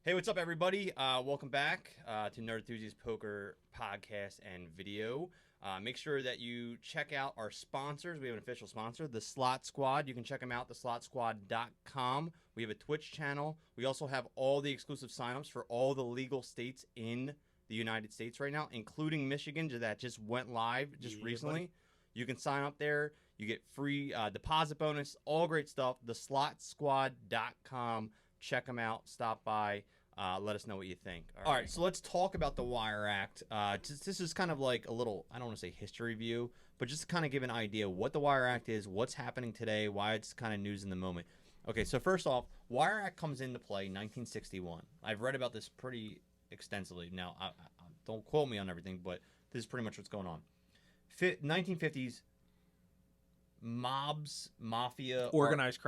Hey, what's up, everybody? Welcome back to Nerd Enthusiast Poker podcast and video. Make sure that you check out our sponsors. We have an official sponsor, the Slot Squad. You can check them out, theslotsquad.com. We have a Twitch channel. We also have all the exclusive signups for all the legal states in the United States right now, including Michigan that just went live recently. Buddy. You can sign up there. You get free deposit bonus, all great stuff. Theslotsquad.com. Check them out. Stop by. Let us know what you think. All right, so let's talk about the Wire Act. This is kind of like a little, I don't want to say history review, but just to kind of give an idea what the Wire Act is, what's happening today, why it's kind of news in the moment. Okay, so first off, Wire Act comes into play in 1961. I've read about this pretty extensively. Now, I don't quote me on everything, but this is pretty much what's going on. 1950s, mobs, mafia, organized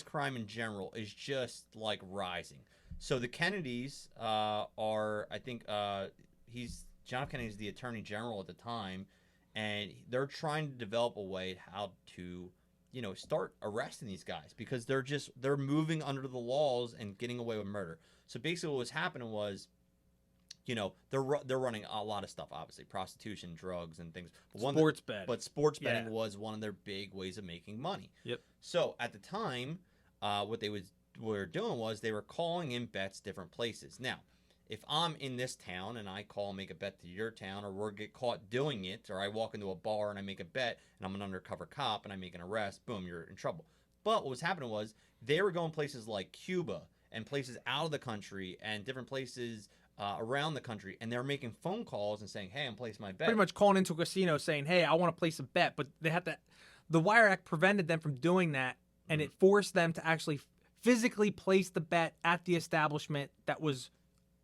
crime in general is just like rising. So the Kennedys are, I think, John F. Kennedy's the Attorney General at the time, and they're trying to develop a way how to, start arresting these guys because they're moving under the laws and getting away with murder. So basically, what was happening was, they're running a lot of stuff, obviously, prostitution, drugs, and things. Sports betting. But sports betting was one of their big ways of making money. Yep. So at the time, what they were doing was they were calling in bets different places. Now, if I'm in this town and I call and make a bet to your town, or we get caught doing it, or I walk into a bar and I make a bet and I'm an undercover cop and I make an arrest, boom, you're in trouble. But what was happening was they were going places like Cuba and places out of the country and different places around the country, and they were making phone calls and saying, hey, I'm placing my bet. Pretty much calling into a casino saying, hey, I want to place a bet, but they had to. The Wire Act prevented them from doing that, and it forced them to actually physically place the bet at the establishment that was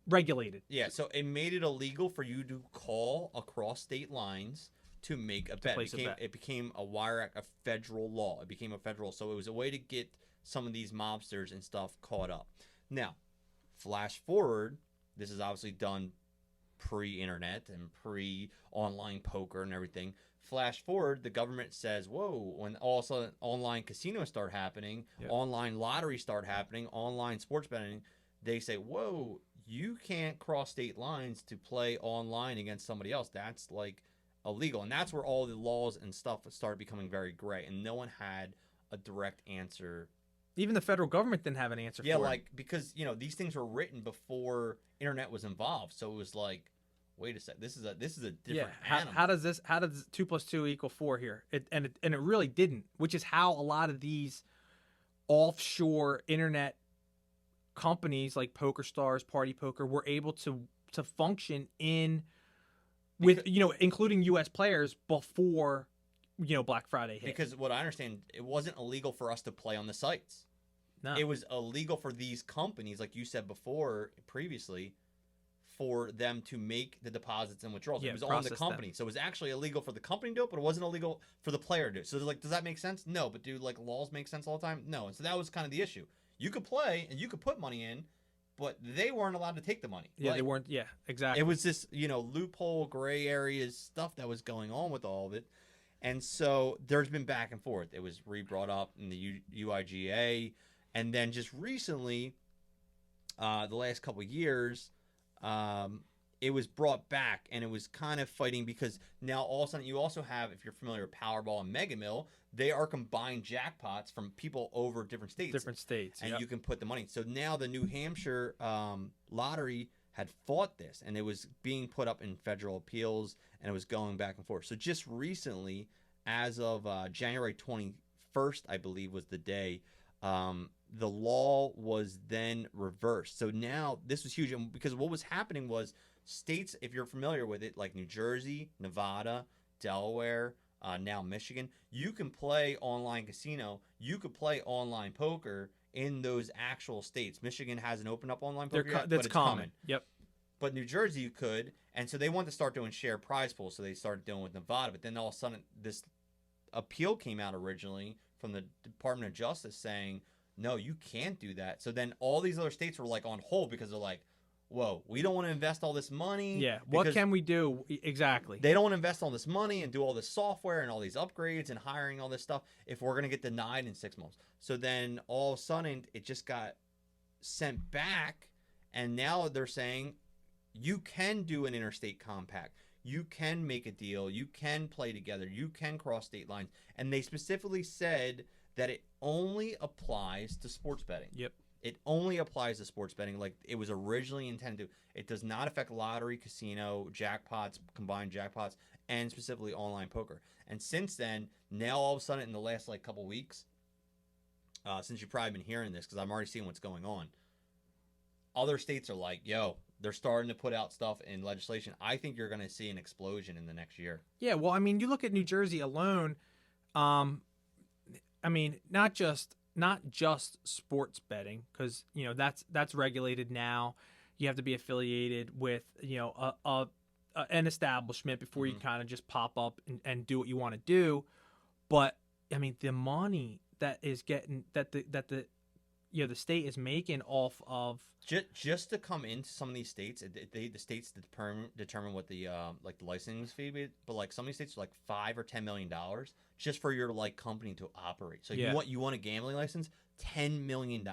regulated. Yeah, so it made it illegal for you to call across state lines to make a bet. It became a Wire Act, a federal law. It became a federal, so it was a way to get some of these mobsters and stuff caught up. Now, flash forward, this is obviously done pre-internet and pre-online poker and everything. Flash forward, the government says, whoa, when all of a sudden online casinos start happening, online lotteries start happening, online sports betting, they say, whoa, you can't cross state lines to play online against somebody else. That's like illegal. And that's where all the laws and stuff started becoming very gray, and no one had a direct answer. Even the federal government didn't have an answer for it. Yeah, because, these things were written before internet was involved. So it was like, wait a sec, this is a different animal. How does 2 + 2 = 4 here? It really didn't, which is how a lot of these offshore internet companies like PokerStars, Party Poker were able to function including US players before Black Friday hit. Because what I understand, it wasn't illegal for us to play on the sites. No. It was illegal for these companies, like you said previously, for them to make the deposits and withdrawals. It was on the company. So it was actually illegal for the company to do it, but it wasn't illegal for the player to do it. So does that make sense? No. But do laws make sense all the time? No. And so that was kind of the issue. You could play and you could put money in, but they weren't allowed to take the money. Yeah, they weren't. Yeah, exactly. It was this, loophole, gray areas, stuff that was going on with all of it. And so there's been back and forth. It was re-brought up in the UIGA. And then just recently, the last couple of years, it was brought back, and it was kind of fighting because now all of a sudden you also have, if you're familiar with Powerball and Mega Mill, they are combined jackpots from people over different states. And you can put the money. So now the New Hampshire lottery had fought this, and it was being put up in federal appeals, and it was going back and forth. So just recently, as of January 21st, I believe was the day, the law was then reversed. So now this was huge, because what was happening was states, if you're familiar with it, like New Jersey, Nevada, Delaware, now Michigan, you can play online casino, you could play online poker in those actual states. Michigan hasn't opened up online poker yet, but it's common. Yep. But New Jersey you could, and so they wanted to start doing shared prize pools, so they started doing with Nevada. But then all of a sudden, this appeal came out originally from the Department of Justice saying, no, you can't do that. So then all these other states were like on hold because they're like, whoa, we don't want to invest all this money. Yeah, what can we do? Exactly. They don't want to invest all this money and do all this software and all these upgrades and hiring all this stuff if we're going to get denied in 6 months. So then all of a sudden, it just got sent back, And now they're saying you can do an interstate compact. You can make a deal. You can play together. You can cross state lines. And they specifically said that it only applies to sports betting. Yep. It only applies to sports betting like it was originally intended to. It does not affect lottery, casino, jackpots, combined jackpots, and specifically online poker. And since then, now all of a sudden in the last like couple weeks, since you've probably been hearing this because I'm already seeing what's going on, other states are like, yo, they're starting to put out stuff in legislation. I think you're going to see an explosion in the next year. Yeah, well, I mean, you look at New Jersey alone. I mean, not just sports betting, because that's regulated now. You have to be affiliated with an establishment before you kind of just pop up and do what you want to do. But I mean, the money that is getting that the state is making off of just to come into some of these states, the states determine what the like the licensing fee be, but like some of these states are like $5 or $10 million just for your like company to operate. So you want a gambling license, $10 million.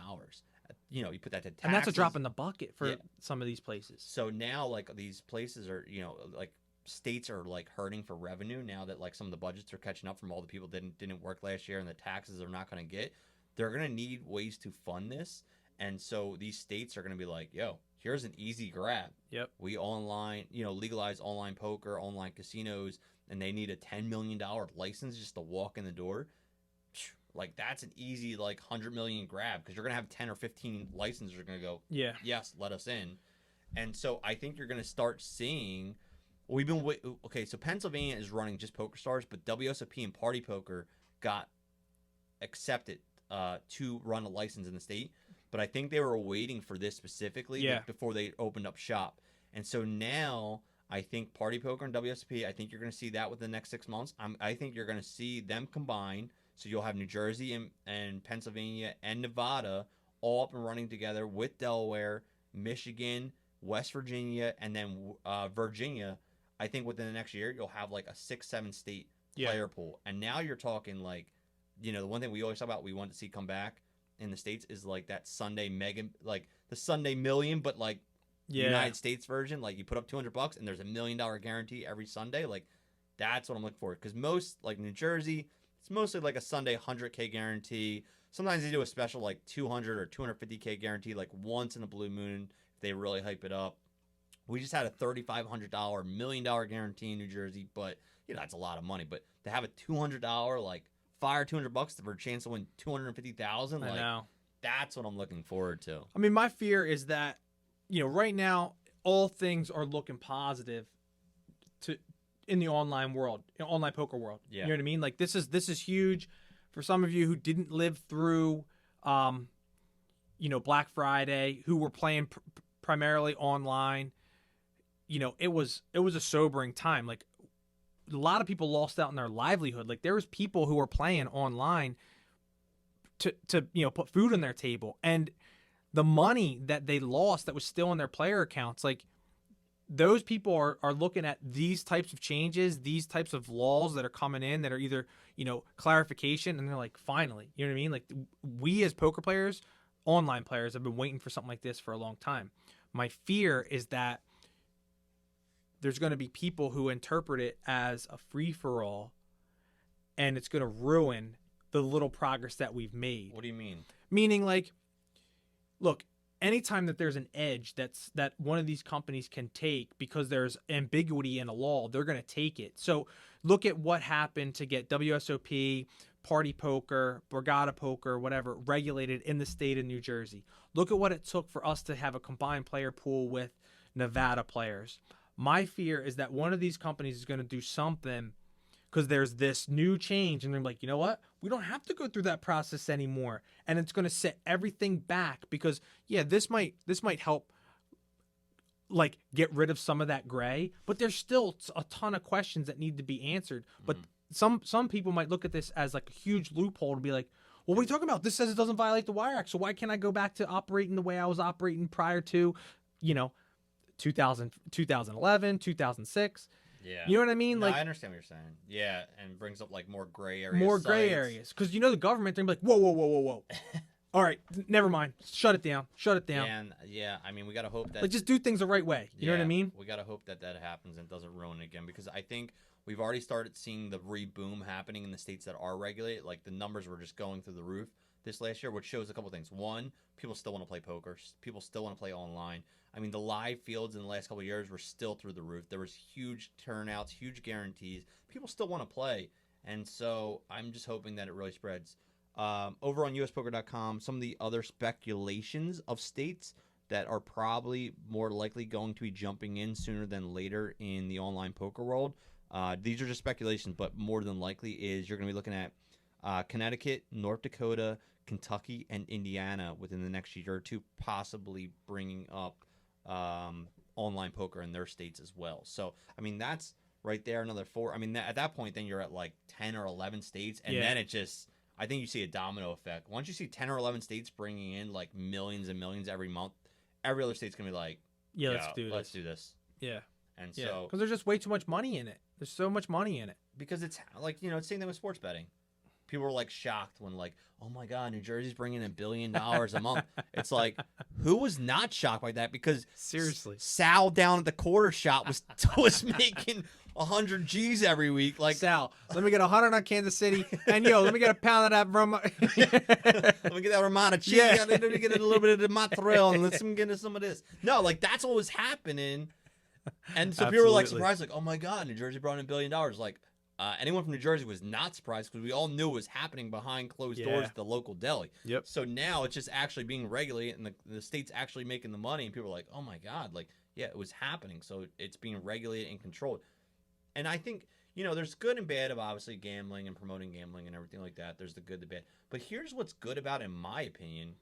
You put that to taxes. And that's a drop in the bucket for some of these places. So now like these places are like states are like hurting for revenue now that like some of the budgets are catching up from all the people that didn't work last year and the taxes they're not going to get. They're going to need ways to fund this. And so these states are going to be like, yo, here's an easy grab. Yep. We legalize online poker, online casinos, and they need a $10 million license just to walk in the door. Like, that's an easy, like, $100 million grab because you're going to have 10 or 15 licenses that are going to go, yes, let us in. And so I think you're going to start seeing, so Pennsylvania is running just PokerStars, but WSOP and Party Poker got accepted to run a license in the state. But I think they were waiting for this specifically before they opened up shop. And so now I think Party Poker and WSOP, I think you're going to see that within the next 6 months. I think you're going to see them combine. So you'll have New Jersey and Pennsylvania and Nevada all up and running together with Delaware, Michigan, West Virginia, and then Virginia. I think within the next year, you'll have like a 6-7 state player pool. And now you're talking like, the one thing we always talk about we want to see come back in the States is like that Sunday mega, like the Sunday million, but like United States version. Like you put up $200 and there's $1 million guarantee every Sunday. Like that's what I'm looking for. Because most, like New Jersey, it's mostly like a Sunday $100K guarantee. Sometimes they do a special like $200 or $250K guarantee, like once in a blue moon if they really hype it up. We just had a $3,500 $1 million guarantee in New Jersey, but that's a lot of money. But to have a $200 like fire $200 for a chance to win $250,000, like know. That's what I'm looking forward to. I mean, my fear is that right now all things are looking positive in the online world, online poker world. Yeah. You know what I mean? Like this is huge for some of you who didn't live through, Black Friday, who were playing primarily online. It was a sobering time. Like a lot of people lost out on their livelihood. Like there was people who were playing online to put food on their table, and the money that they lost that was still in their player accounts, like those people are looking at these types of changes, these types of laws that are coming in that are either, clarification, and they're like, finally, you know what I mean? Like we as poker players, online players, have been waiting for something like this for a long time. My fear is that there's going to be people who interpret it as a free-for-all, and it's going to ruin the little progress that we've made. What do you mean? Meaning, like, look, anytime that there's an edge that one of these companies can take because there's ambiguity in a law, they're going to take it. So look at what happened to get WSOP, Party Poker, Borgata Poker, whatever, regulated in the state of New Jersey. Look at what it took for us to have a combined player pool with Nevada players. My fear is that one of these companies is going to do something because there's this new change, and they're like, you know what? We don't have to go through that process anymore, and it's going to set everything back because, this might help, like, get rid of some of that gray, but there's still a ton of questions that need to be answered. But some people might look at this as like a huge loophole to be like, well, what are you talking about? This says it doesn't violate the Wire Act, so why can't I go back to operating the way I was operating prior to, 2011, 2006. Yeah. You know what I mean? No, like I understand what you're saying. Yeah, and brings up like more gray areas. More gray areas. Because the government, they're like, whoa. All right, never mind. Shut it down. Shut it down. And I mean, we gotta hope that Like, just do things the right way. You know what I mean? We gotta hope that happens and doesn't ruin it again, because I think we've already started seeing the reboom happening in the states that are regulated. Like, the numbers were just going through the roof this last year, which shows a couple things. One, people still want to play poker. People still want to play online. I mean, the live fields in the last couple of years were still through the roof. There was huge turnouts, huge guarantees. People still want to play, and so I'm just hoping that it really spreads. Over on uspoker.com, some of the other speculations of states that are probably more likely going to be jumping in sooner than later in the online poker world. These are just speculations, but more than likely is you're going to be looking at Connecticut, North Dakota, Kentucky, and Indiana within the next year or two, possibly bringing up online poker in their states as well. So, I mean, that's right there, another 4. I mean, at that point, then you're at like 10 or 11 states, and then it just... I think you see a domino effect. Once you see 10 or 11 states bringing in like millions and millions every month, every other state's going to be like, yeah, let's do this. Yeah. And so... Because there's just way too much money in it. There's so much money in it. Because it's like, it's the same thing with sports betting. People were like shocked when like, oh my God, New Jersey's bringing in $1 billion a month. It's like, who was not shocked by that? Because seriously, Sal down at the quarter shop was making 100 G's every week. Like, Sal, let me get 100 on Kansas City, and let me get a pound of that rum. Let me get that Romano cheese. Yeah. Let me get a little bit of the mozzarella, and let's get into some of this. No, like, that's what was happening. And so people were like surprised, like, oh my God, New Jersey brought in $1 billion. Like, anyone from New Jersey was not surprised, because we all knew it was happening behind closed doors at the local deli. Yep. So now it's just actually being regulated, and the state's actually making the money, and people are like, oh my God, like, yeah, it was happening. So it's being regulated and controlled. And I think, there's good and bad of obviously gambling and promoting gambling and everything like that. There's the good, the bad. But here's what's good about it, in my opinion,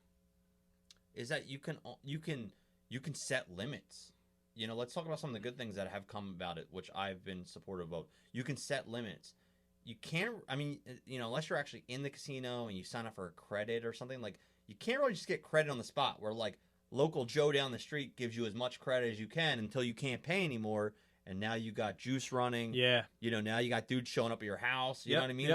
is that you can set limits. Let's talk about some of the good things that have come about it, which I've been supportive of. You can set limits. You can't, unless you're actually in the casino and you sign up for a credit or something, like, you can't really just get credit on the spot, where like local Joe down the street gives you as much credit as you can until you can't pay anymore. And now you got juice running. Yeah. Now you got dudes showing up at your house. You know what I mean?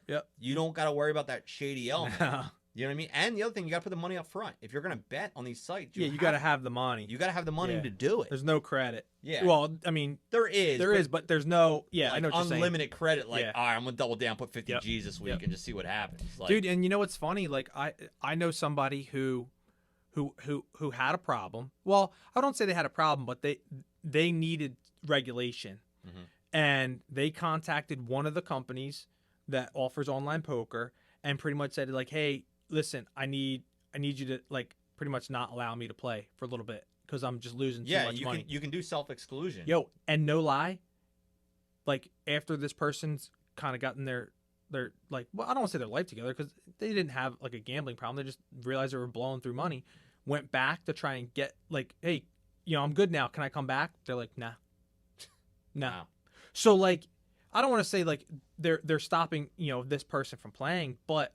Yep. You don't got to worry about that shady element. No. You know what I mean? And the other thing, you got to put the money up front. If you're going to bet on these sites, you got to have the money. You got to have the money to do it. There's no credit. Yeah. Well, I mean, there is, but there's no. Yeah, like, I know what you're saying. Unlimited credit. Like, all right, I'm gonna double down, put 50 G's this week, and just see what happens. Like, dude, and you know what's funny? Like, I know somebody who had a problem. Well, I don't say they had a problem, but they needed regulation. Mm-hmm. And they contacted one of the companies that offers online poker and pretty much said, like, hey, listen, I need you to, like, pretty much not allow me to play for a little bit because I'm just losing too much money. You can do self-exclusion. Yo, and no lie, like, after this person's kind of gotten their like, well, I don't want to say their life together, because they didn't have like a gambling problem. They just realized they were blowing through money, went back to try and get, like, hey, I'm good now. Can I come back? They're like, nah. No. Wow. So, like, I don't want to say, like, they're stopping, this person from playing, but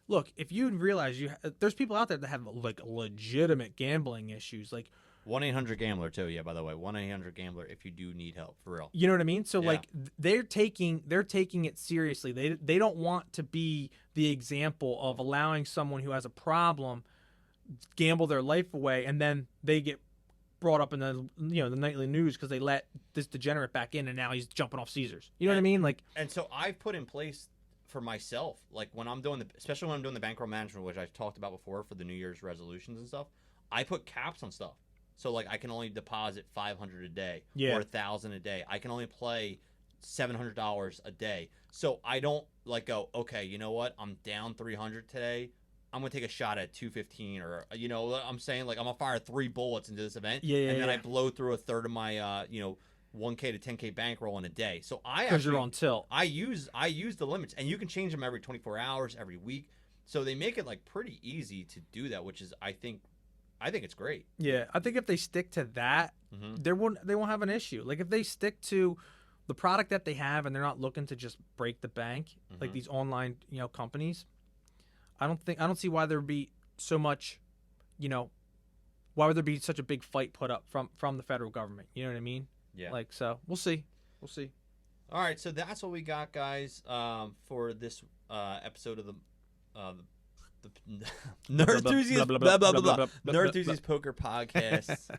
look, if you realize there's people out there that have, like, legitimate gambling issues, like 1-800-GAMBLER too. Yeah, by the way, 1-800-GAMBLER if you do need help, for real. You know what I mean? So like, they're taking it seriously. They don't want to be the example of allowing someone who has a problem gamble their life away, and then they get brought up in the the nightly news because they let this degenerate back in, and now he's jumping off Caesars. You know what I mean? Like, and so I've put in place for myself, like, when I'm doing especially when I'm doing the bankroll management, which I've talked about before for the New Year's resolutions and stuff, I put caps on stuff. So, like, I can only deposit $500 a day or $1,000 a day. I can only play $700 a day. So I don't, like, go, okay, you know what? I'm down $300 today. I'm going to take a shot at 215, or, I'm saying, like, I'm going to fire 3 bullets into this event. And then I blow through a third of my, 1K to 10K bankroll in a day. So because you're on tilt. I use the limits, and you can change them every 24 hours, every week. So they make it, like, pretty easy to do that, which is, I think it's great. Yeah, I think if they stick to that, they won't have an issue. Like, if they stick to the product that they have and they're not looking to just break the bank, like these online, companies, I don't see why there'd be so much, why would there be such a big fight put up from the federal government? You know what I mean? Yeah. Like, so we'll see. All right, so that's what we got, guys, for this episode of the Nerd Enthusiast, blah, blah, blah, blah, blah, blah, blah. blah, Nerd blah, Enthusiast Poker Podcast.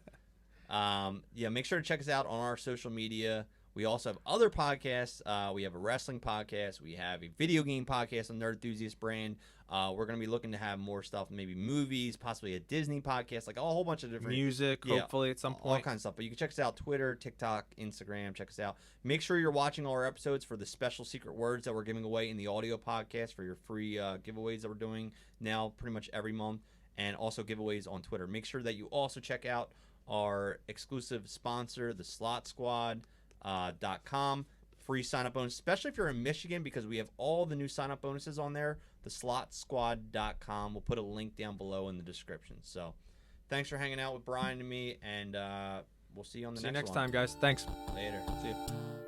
Yeah, make sure to check us out on our social media. We also have other podcasts. We have a wrestling podcast. We have a video game podcast on Nerd Enthusiast brand. We're going to be looking to have more stuff, maybe movies, possibly a Disney podcast, like a whole bunch of different music, hopefully at some all point. kinds of stuff. But you can check us out Twitter, TikTok, Instagram. Check us out. Make sure you're watching all our episodes for the special secret words that we're giving away in the audio podcast for your free giveaways that we're doing now pretty much every month, and also giveaways on Twitter. Make sure that you also check out our exclusive sponsor, the Slot Squad.com. Free sign-up bonus, especially if you're in Michigan, because we have all the new sign-up bonuses on there. The slotsquad.com. We'll put a link down below in the description. So thanks for hanging out with Brian and me, and we'll see you on the next one. See you next time, guys. Thanks. Later. See you.